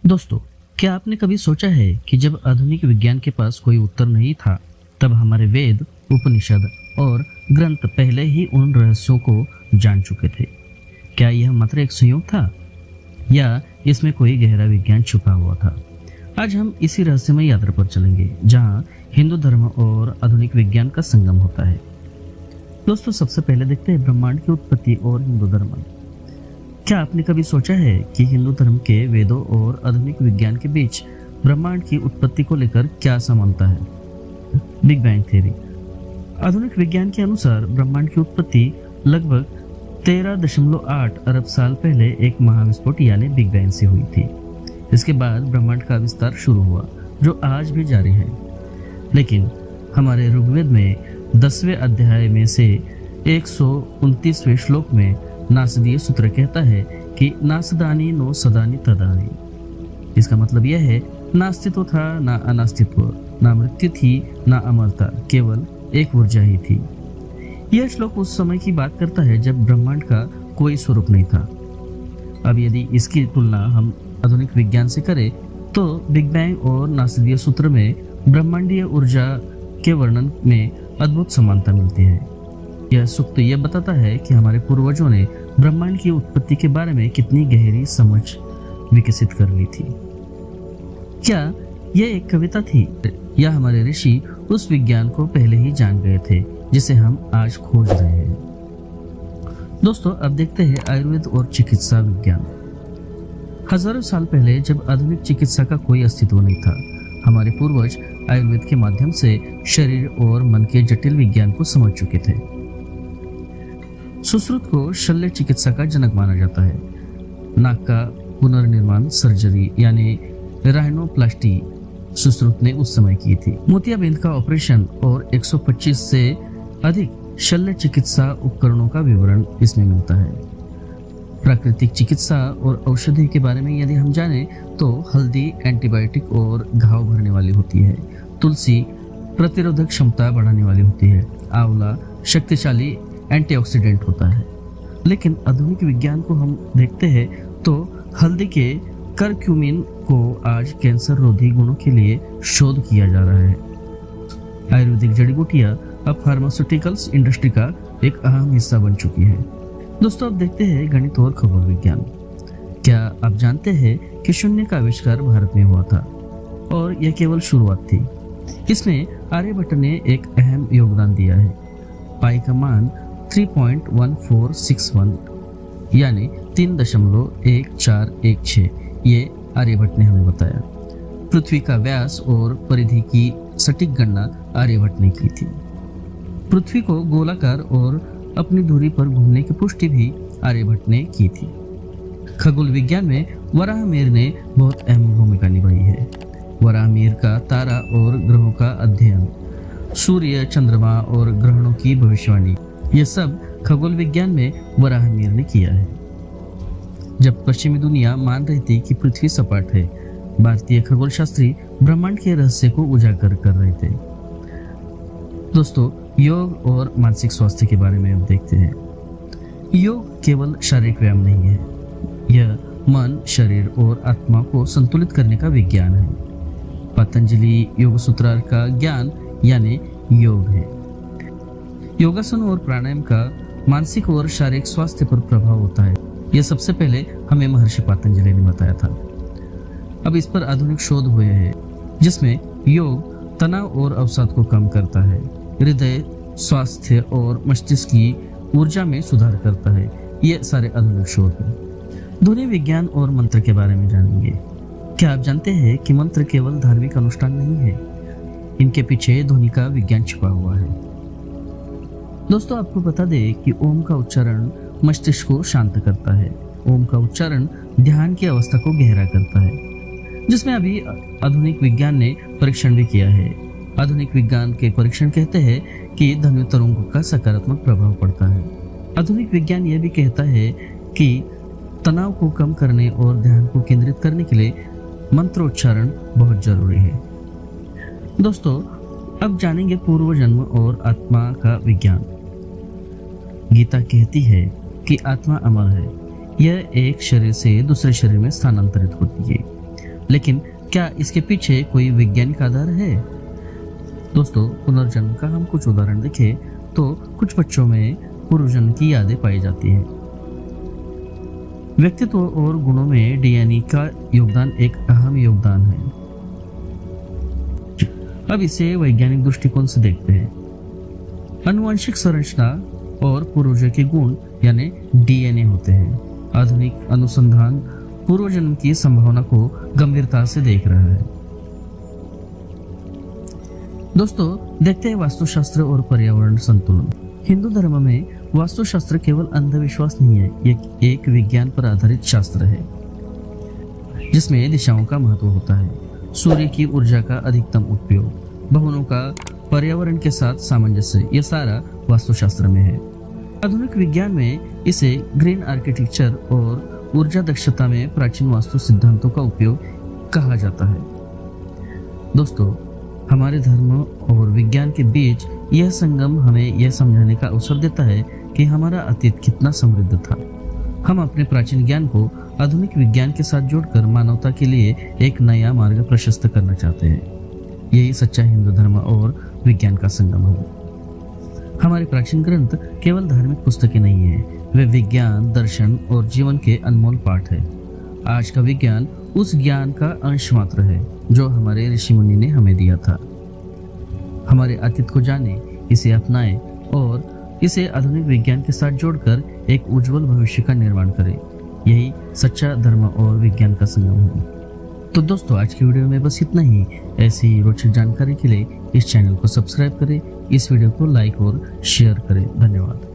दोस्तों, क्या आपने कभी सोचा है कि जब आधुनिक विज्ञान के पास कोई उत्तर नहीं था, तब हमारे वेद, उपनिषद और ग्रंथ पहले ही उन रहस्यों को जान चुके थे? क्या यह मात्र एक संयोग था या इसमें कोई गहरा विज्ञान छुपा हुआ था? आज हम इसी रहस्यमय यात्रा पर चलेंगे, जहां हिंदू धर्म और आधुनिक विज्ञान का संगम होता है। दोस्तों, सबसे पहले देखते हैं ब्रह्मांड की उत्पत्ति और हिंदू धर्म। क्या आपने कभी सोचा है कि हिंदू धर्म के वेदों और आधुनिक विज्ञान के बीच ब्रह्मांड की उत्पत्ति को लेकर क्या समानता है? Big bang theory. आधुनिक विज्ञान के अनुसार ब्रह्मांड की उत्पत्ति लगभग 13.8 अरब साल पहले एक महाविस्फोट यानी बिग बैंग से हुई थी। इसके बाद ब्रह्मांड का विस्तार शुरू हुआ, जो आज भी जारी है। लेकिन हमारे ऋग्वेद में 10वें अध्याय में से 129वें श्लोक में नासदीय सूत्र कहता है कि नासदानी नो सदानी तदानी। इसका मतलब यह है, ना अस्तित्व था, ना अनास्तित्व, ना मृत्यु थी, ना अमरता, केवल एक ऊर्जा ही थी। यह श्लोक उस समय की बात करता है जब ब्रह्मांड का कोई स्वरूप नहीं था। अब यदि इसकी तुलना हम आधुनिक विज्ञान से करें तो बिग बैंग और नासदीय सूत्र में ब्रह्मांडीय ऊर्जा के वर्णन में अद्भुत समानता मिलती है। यह सूक्त यह बताता है कि हमारे पूर्वजों ने ब्रह्मांड की उत्पत्ति के बारे में कितनी गहरी समझ विकसित कर ली थी। क्या यह एक कविता थी या हमारे ऋषि उस विज्ञान को पहले ही जान गए थे जिसे हम आज खोज रहे हैं? दोस्तों, अब देखते हैं आयुर्वेद और चिकित्सा विज्ञान। हजारों साल पहले जब आधुनिक चिकित्सा का कोई अस्तित्व नहीं था, हमारे पूर्वज आयुर्वेद के माध्यम से शरीर और मन के जटिल विज्ञान को समझ चुके थे। सुश्रुत को शल्य चिकित्सा का जनक माना जाता है। नाक का पुनर्निर्माण सर्जरी यानी राइनोप्लास्टी सुश्रुत ने उस समय की थी। मोतियाबिंद का ऑपरेशन और 125 से अधिक शल्य चिकित्सा उपकरणों का विवरण इसमें मिलता है। प्राकृतिक चिकित्सा और औषधि के बारे में यदि हम जाने तो हल्दी एंटीबायोटिक और घाव भरने वाली होती है। तुलसी प्रतिरोधक क्षमता बढ़ाने वाली होती है। आंवला शक्तिशाली एंटीऑक्सीडेंट होता है। लेकिन आधुनिक विज्ञान को हम देखते हैं तो हल्दी के करक्यूमिन को आज कैंसर रोधी गुणों के लिए शोध किया जा रहा है। आयुर्वेदिक जड़ी बूटियां अब फार्मास्यूटिकल्स इंडस्ट्री का एक अहम हिस्सा बन चुकी है। दोस्तों, अब देखते हैं गणित और खगोल विज्ञान। क्या आप जानते हैं कि शून्य का आविष्कार भारत में हुआ था और यह केवल शुरुआत थी। इसमें आर्यभट्ट ने एक अहम योगदान दिया है। पाई का मान 3.1461 यानी 3.1416 ये आर्यभट्ट ने हमें बताया। पृथ्वी का व्यास और परिधि की सटीक गणना आर्यभट्ट ने की थी। पृथ्वी को गोलाकार और अपनी दूरी पर घूमने की पुष्टि भी आर्यभट्ट ने की थी। खगोल विज्ञान में वराहमिहिर ने बहुत अहम भूमिका निभाई है। वराहमिहिर का तारा और ग्रहों का अध्ययन, सूर्य, चंद्रमा और ग्रहणों की भविष्यवाणी, यह सब खगोल विज्ञान में वराहमिहिर ने किया है। जब पश्चिमी दुनिया मान रही थी कि पृथ्वी सपाट है, भारतीय खगोल शास्त्री ब्रह्मांड के रहस्य को उजागर कर रहे थे। दोस्तों, योग और मानसिक स्वास्थ्य के बारे में अब देखते हैं। योग केवल शारीरिक व्यायाम नहीं है, यह मन, शरीर और आत्मा को संतुलित करने का विज्ञान है। पतंजलि योग सूत्रार का ज्ञान यानी योग है। योगासन और प्राणायाम का मानसिक और शारीरिक स्वास्थ्य पर प्रभाव होता है। यह सबसे पहले हमें महर्षि पतंजलि ने बताया था। अब इस पर आधुनिक शोध हुए हैं, जिसमें योग तनाव और अवसाद को कम करता है, हृदय स्वास्थ्य और मस्तिष्क की ऊर्जा में सुधार करता है। ये सारे आधुनिक शोध हैं। ध्वनि विज्ञान और मंत्र के बारे में जानेंगे। क्या आप जानते हैं कि मंत्र केवल धार्मिक अनुष्ठान नहीं है, इनके पीछे ध्वनि का विज्ञान छिपा हुआ है। दोस्तों, आपको बता दें कि ओम का उच्चारण मस्तिष्क को शांत करता है। ओम का उच्चारण ध्यान की अवस्था को गहरा करता है, जिसमें अभी आधुनिक विज्ञान ने परीक्षण भी किया है। आधुनिक विज्ञान के परीक्षण कहते हैं कि ध्वनि तरंगों का सकारात्मक प्रभाव पड़ता है। आधुनिक विज्ञान यह भी कहता है कि तनाव को कम करने और ध्यान को केंद्रित करने के लिए मंत्रोच्चारण बहुत जरूरी है। दोस्तों, अब जानेंगे पूर्व जन्म और आत्मा का विज्ञान। गीता कहती है कि आत्मा अमर है, यह एक शरीर से दूसरे शरीर में स्थानांतरित होती है। लेकिन क्या इसके पीछे कोई वैज्ञानिक आधार है? दोस्तों, पुनर्जन्म का हम कुछ उदाहरण देखें तो कुछ बच्चों में पूर्व जन्म की यादें पाई जाती हैं। व्यक्तित्व और गुणों में डीएनए का योगदान एक अहम योगदान है। अब इसे वैज्ञानिक दृष्टिकोण से देखते हैं। आनुवंशिक संरचना और पूर्वजों के गुण यानी डीएनए होते हैं। आधुनिक अनुसंधान पूर्व जन्म की संभावना को गंभीरता से देख रहा है। दोस्तों, देखते हैं वास्तुशास्त्र और पर्यावरण संतुलन। हिंदू धर्म में वास्तुशास्त्र केवल अंधविश्वास नहीं है, ये एक विज्ञान पर आधारित शास्त्र है जिसमें दिशाओं का महत्व होता है। सूर्य की ऊर्जा का अधिकतम उपयोग, भवनों का पर्यावरण के साथ सामंजस्य, यह सारा वास्तुशास्त्र में है। आधुनिक विज्ञान में इसे ग्रीन आर्किटेक्चर और ऊर्जा दक्षता में प्राचीन वास्तु सिद्धांतों का उपयोग कहा जाता है। दोस्तों, हमारे धर्म और विज्ञान के बीच यह संगम हमें यह समझाने का अवसर देता है कि हमारा अतीत कितना समृद्ध था। हम अपने प्राचीन ज्ञान को आधुनिक विज्ञान के साथ जोड़कर मानवता के लिए एक नया मार्ग प्रशस्त करना चाहते हैं। यही सच्चा हिंदू धर्म और विज्ञान का संगम है। हमारे प्राचीन ग्रंथ केवल धार्मिक पुस्तकें नहीं है, वे विज्ञान, दर्शन और जीवन के अनमोल पाठ है। आज का विज्ञान उस ज्ञान का अंश मात्र है जो हमारे ऋषि मुनि ने हमें दिया था। हमारे अतीत को जाने, इसे अपनाएं और इसे आधुनिक विज्ञान के साथ जोड़कर एक उज्जवल भविष्य का निर्माण करें। यही सच्चा धर्म और विज्ञान का संगम है। तो दोस्तों, आज की वीडियो में बस इतना ही। ऐसी रोचक जानकारी के लिए इस चैनल को सब्सक्राइब करें, इस वीडियो को लाइक और शेयर करें। धन्यवाद।